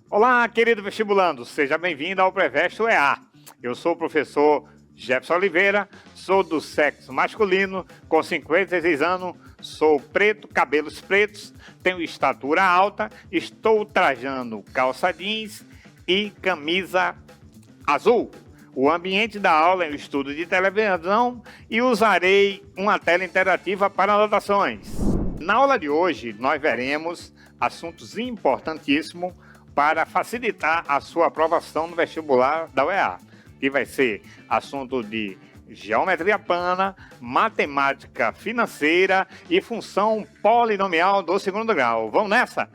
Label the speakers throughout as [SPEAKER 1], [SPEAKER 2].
[SPEAKER 1] Olá, querido vestibulando, seja bem-vindo ao Preveste UEA. Eu sou o professor Jefferson Oliveira, sou do sexo masculino, com 56 anos, sou preto, cabelos pretos, tenho estatura alta, estou trajando calça jeans e camisa azul. O ambiente da aula é um estudo de televisão e usarei uma tela interativa para anotações. Na aula de hoje, nós veremos assuntos importantíssimos para facilitar a sua aprovação no vestibular da UEA, que vai ser assunto de geometria plana, matemática financeira e função polinomial do segundo grau. Vamos nessa?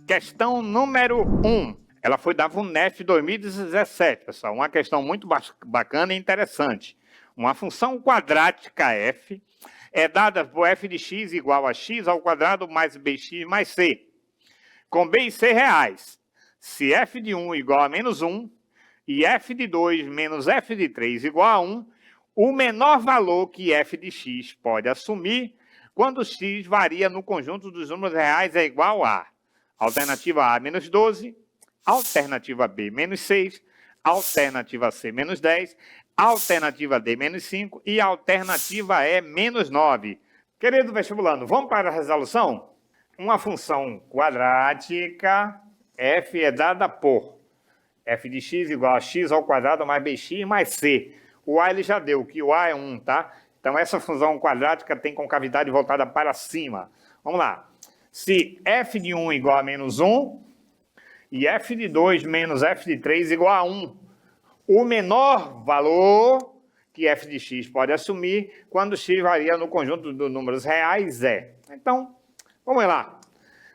[SPEAKER 1] Questão número 1. Ela foi da VUNEF 2017, pessoal. Uma questão muito bacana e interessante. Uma função quadrática f é dada por f de x igual a x ao quadrado mais bx mais c, com b e c reais. Se f de 1 igual a menos 1 e f de 2 menos f de 3 igual a 1, o menor valor que f de x pode assumir quando x varia no conjunto dos números reais é igual a alternativa A menos 12, alternativa B menos 6, alternativa C menos 10, alternativa D menos 5 e alternativa E menos 9. Querido vestibulando, vamos para a resolução? Uma função quadrática f é dada por f de x igual a x ao quadrado mais bx mais c. O a ele já deu, que o a é 1, tá? Então essa função quadrática tem concavidade voltada para cima. Vamos lá. Se f de 1 igual a menos 1 e f de 2 menos f de 3 igual a 1, o menor valor que f de x pode assumir quando x varia no conjunto dos números reais é. Então, vamos lá.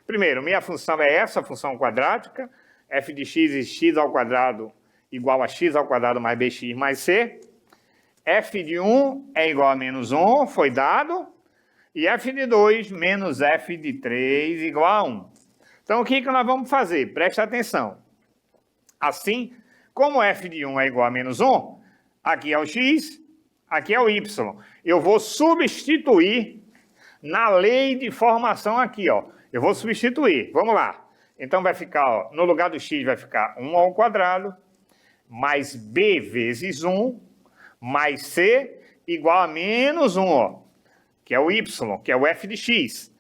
[SPEAKER 1] Primeiro, minha função é essa, função quadrática, f de x e x ao quadrado igual a x ao quadrado mais bx mais c. F de 1 é igual a menos 1, foi dado, e f de 2 menos f de 3 igual a 1. Então, o que nós vamos fazer? Preste atenção. Assim, como f de 1 é igual a menos 1, aqui é o x, aqui é o y. Eu vou substituir na lei de formação aqui, ó. Eu vou substituir, vamos lá. Então vai ficar, ó, no lugar do x vai ficar 1 ao quadrado, mais b vezes 1, mais c igual a menos 1, ó, que é o y, que é o f de x.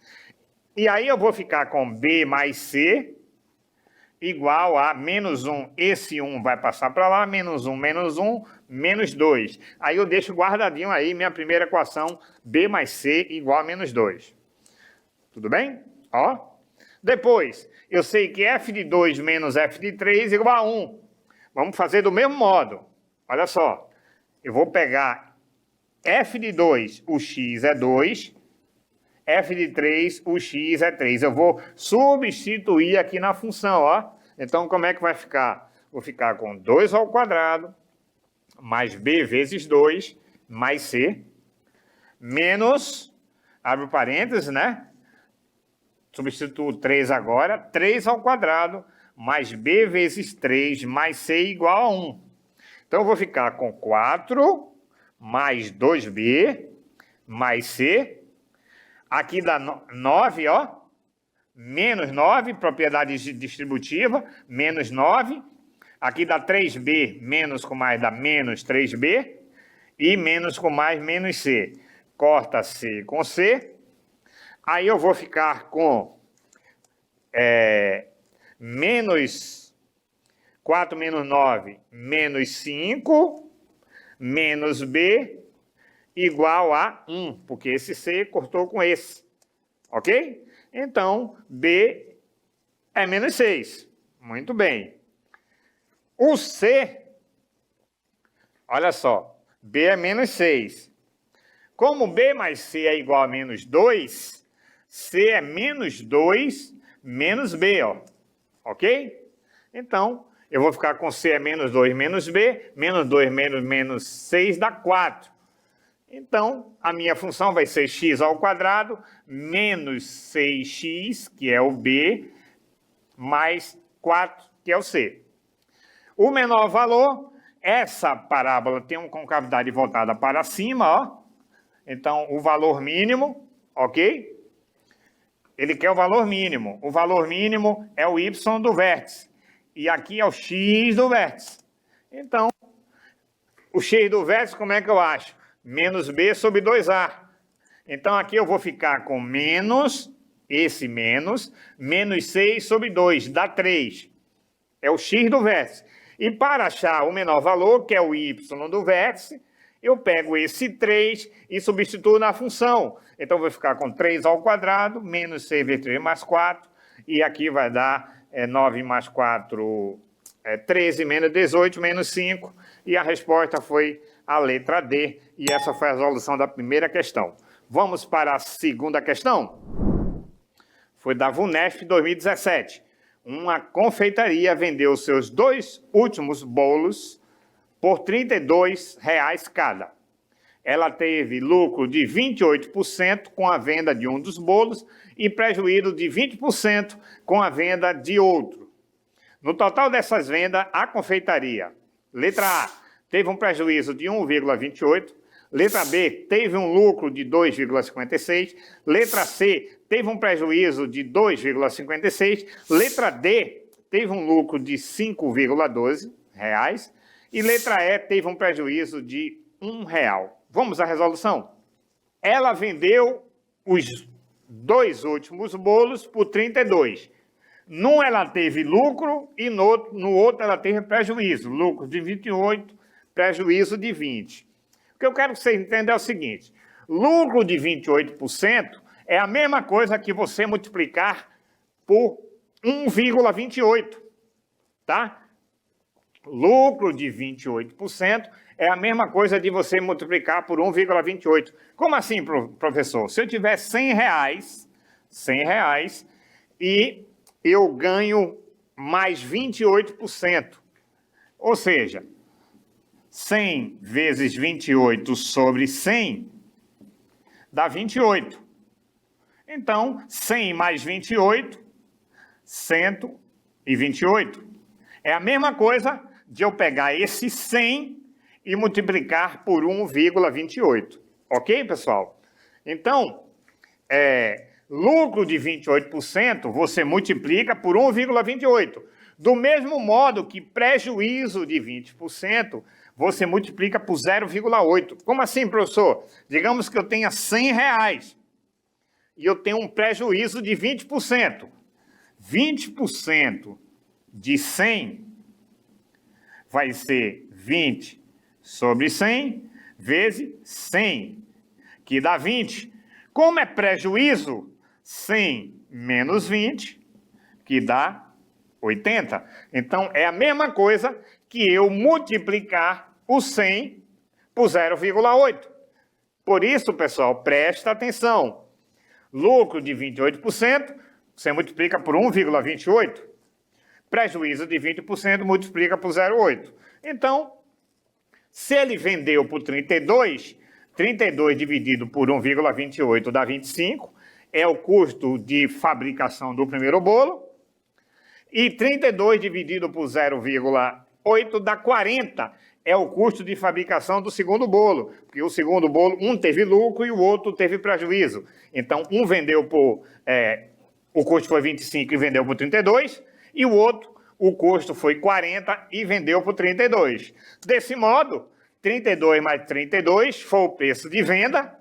[SPEAKER 1] E aí eu vou ficar com b mais c igual a menos 1, esse 1 vai passar para lá, menos 1, menos 2. Aí eu deixo guardadinho aí minha primeira equação, b mais c igual a menos 2. Tudo bem? Ó. Depois, eu sei que f de 2 menos f de 3 igual a 1. Vamos fazer do mesmo modo. Olha só. Eu vou pegar f de 2, o x é 2. F de 3, o x é 3. Eu vou substituir aqui na função, ó. Então, como é que vai ficar? Vou ficar com 2 ao quadrado, mais b vezes 2, mais c, menos, abre o parênteses, né? Substituo 3 agora, 3 ao quadrado, mais b vezes 3, mais c igual a 1. Então, eu vou ficar com 4, mais 2b, mais c. Aqui dá 9, ó. Menos 9, propriedade distributiva, menos 9. Aqui dá 3b, menos com mais dá menos 3b. E menos com mais, menos c. Corta c com c. Aí eu vou ficar com menos 4 menos 9, menos 5, menos b, igual a 1, porque esse c cortou com esse, ok? Então, b é menos 6. Muito bem. O c, olha só, b é menos 6. Como b mais c é igual a menos 2, c é menos 2 menos b, ó. Ok? Então, eu vou ficar com c é menos 2 menos b, menos 2 menos 6 dá 4. Então, a minha função vai ser x ao quadrado menos 6x, que é o B, mais 4, que é o C. O menor valor, essa parábola tem uma concavidade voltada para cima, ó. Então, o valor mínimo, ok? Ele quer o valor mínimo. O valor mínimo é o y do vértice. E aqui é o x do vértice. Então, o x do vértice, como é que eu acho? Menos b sobre 2a. Então, aqui eu vou ficar com menos, esse menos 6 sobre 2, dá 3. É o x do vértice. E para achar o menor valor, que é o y do vértice, eu pego esse 3 e substituo na função. Então, vou ficar com 3 ao quadrado, menos 6 vezes 3 mais 4. E aqui vai dar 9 mais 4, 13, menos 18, menos 5. E a resposta foi a letra D. E essa foi a resolução da primeira questão. Vamos para a segunda questão. Foi da VUNESP 2017. Uma confeitaria vendeu seus 2 últimos bolos por R$ 32,00 cada. Ela teve lucro de 28% com a venda de um dos bolos e prejuízo de 20% com a venda de outro. No total dessas vendas, a confeitaria, letra A, teve um prejuízo de 1,28%, letra B, teve um lucro de 2,56%, letra C, teve um prejuízo de 2,56%, letra D, teve um lucro de R$ 5,12, e letra E, teve um prejuízo de R$ 1,00. Vamos à resolução. Ela vendeu os 2 últimos bolos por 32. Num ela teve lucro e no outro ela teve prejuízo. Lucro de 28, prejuízo de 20. O que eu quero que você entenda é o seguinte. Lucro de 28% é a mesma coisa que você multiplicar por 1,28. Tá? Lucro de 28% é a mesma coisa de você multiplicar por 1,28. Como assim, professor? Se eu tiver R$100 e eu ganho mais 28%, ou seja, 100 vezes 28 sobre 100 dá 28. Então, 100 mais 28, 128. É a mesma coisa de eu pegar esse 100 e multiplicar por 1,28. Ok, pessoal? Então, lucro de 28%, você multiplica por 1,28. Do mesmo modo que prejuízo de 20%, você multiplica por 0,8. Como assim, professor? Digamos que eu tenha R$100 e eu tenho um prejuízo de 20%. 20% de 100 vai ser 20 sobre 100 vezes 100, que dá 20. Como é prejuízo, 100 menos 20, que dá 80. Então, é a mesma coisa que eu multiplicar o 100 por 0,8. Por isso, pessoal, presta atenção. Lucro de 28%, você multiplica por 1,28. Prejuízo de 20% multiplica por 0,8. Então, se ele vendeu por 32, 32 dividido por 1,28 dá 25, é o custo de fabricação do primeiro bolo, e 32 dividido por 0,8 dá 40, é o custo de fabricação do segundo bolo, porque o segundo bolo, um teve lucro e o outro teve prejuízo. Então, um vendeu por... o custo foi 25 e vendeu por 32, e o outro, o custo foi 40 e vendeu por 32. Desse modo, 32 mais 32 foi o preço de venda,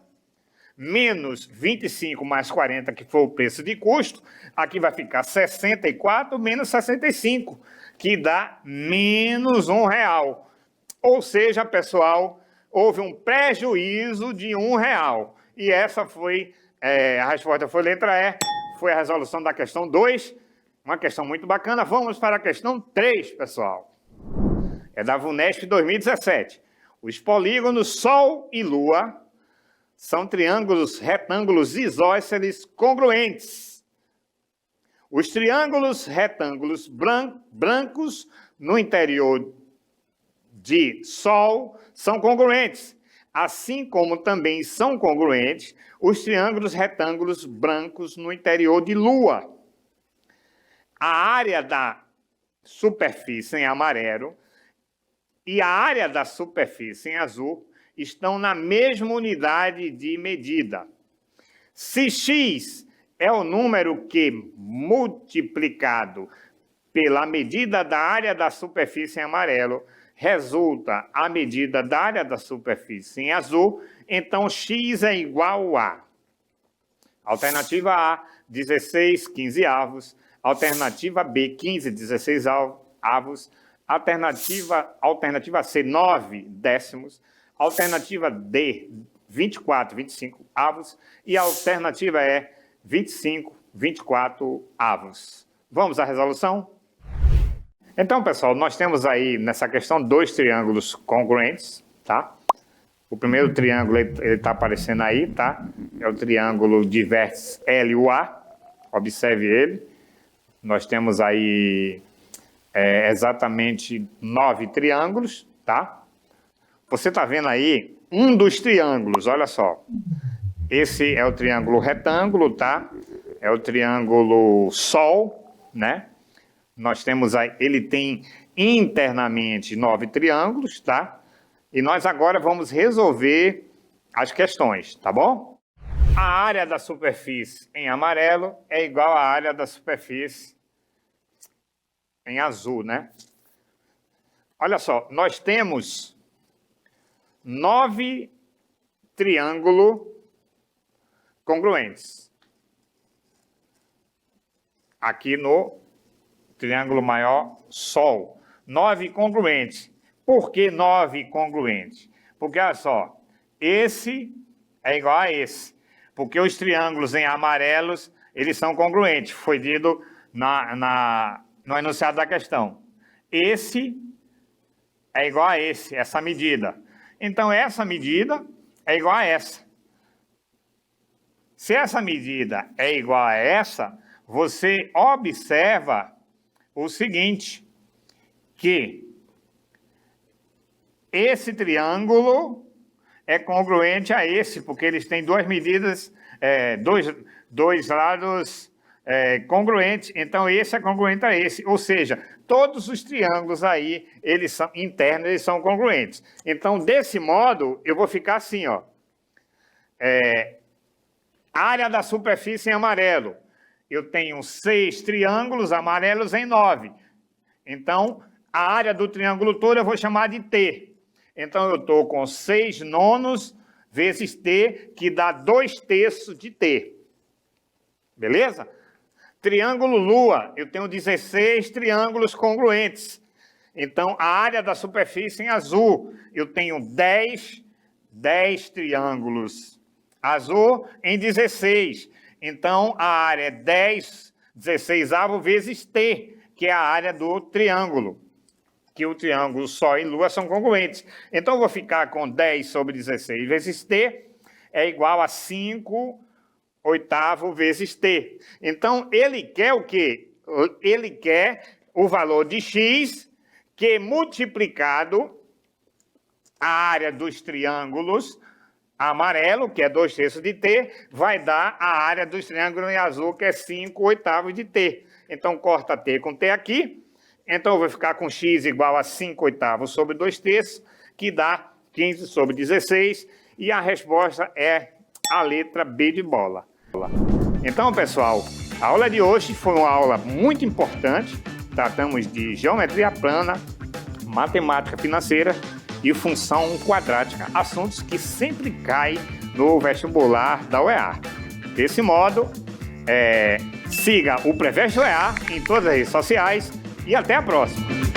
[SPEAKER 1] menos 25 mais 40, que foi o preço de custo. Aqui vai ficar 64 menos 65, que dá menos R$1. Ou seja, pessoal, houve um prejuízo de R$1. E essa foi, a resposta foi letra E, foi a resolução da questão 2. Uma questão muito bacana. Vamos para a questão 3, pessoal. É da VUNESP 2017. Os polígonos Sol e Lua são triângulos retângulos isósceles congruentes. Os triângulos retângulos brancos no interior de Sol são congruentes. assim como também são congruentes os triângulos retângulos brancos no interior de Lua. A área da superfície em amarelo e a área da superfície em azul estão na mesma unidade de medida. Se x é o número que, multiplicado pela medida da área da superfície em amarelo, resulta a medida da área da superfície em azul, então x é igual a... Alternativa A, 16 15avos. Alternativa B, 15 16 avos. Alternativa C, 9 décimos. Alternativa D, 24 25 avos. E a alternativa E, 25 24 avos. Vamos à resolução? Então, pessoal, nós temos aí nessa questão 2 triângulos congruentes, tá? O primeiro triângulo, ele está aparecendo aí, tá? É o triângulo de vértices LUA. Observe ele. Nós temos aí exatamente 9 triângulos, tá? Você está vendo aí um dos triângulos, olha só. Esse é o triângulo retângulo, tá? É o triângulo Sol, né? Nós temos aí, ele tem internamente 9 triângulos, tá? E nós agora vamos resolver as questões, tá bom? A área da superfície em amarelo é igual à área da superfície em azul, né? Olha só, nós temos 9 triângulos congruentes. Aqui no triângulo maior Sol. 9 congruentes. Por que 9 congruentes? Porque, olha só, esse é igual a esse. Porque os triângulos em amarelos, eles são congruentes. Foi dito no enunciado da questão. Esse é igual a esse, essa medida. Então, essa medida é igual a essa. Se essa medida é igual a essa, você observa o seguinte, que esse triângulo é congruente a esse, porque eles têm duas medidas, dois lados congruentes, então esse é congruente a esse, ou seja, todos os triângulos aí, eles são internos, eles são congruentes. Então, desse modo, eu vou ficar assim, ó, área da superfície em amarelo, eu tenho 6 triângulos amarelos em 9, então, a área do triângulo todo eu vou chamar de T. Então, eu estou com 6 nonos vezes T, que dá 2 terços de T. Beleza? Triângulo Lua, eu tenho 16 triângulos congruentes. Então, a área da superfície em azul, eu tenho 10 triângulos azul em 16. Então, a área é 16avo vezes T, que é a área do triângulo. Que o triângulo Sol e Lua são congruentes. Então, eu vou ficar com 10 sobre 16 vezes T, é igual a 5 oitavo vezes T. Então, ele quer o quê? Ele quer o valor de x, que multiplicado a área dos triângulos amarelo, que é 2 terços de T, vai dar a área dos triângulos em azul, que é 5 oitavos de T. Então, corta T com T aqui. Então, eu vou ficar com x igual a 5 oitavos sobre 2 terços, que dá 15 sobre 16, e a resposta é a letra B de bola. Então, pessoal, a aula de hoje foi uma aula muito importante. Tratamos de geometria plana, matemática financeira e função quadrática, assuntos que sempre caem no vestibular da UEA. Desse modo, siga o Preveste UEA em todas as redes sociais, e até a próxima!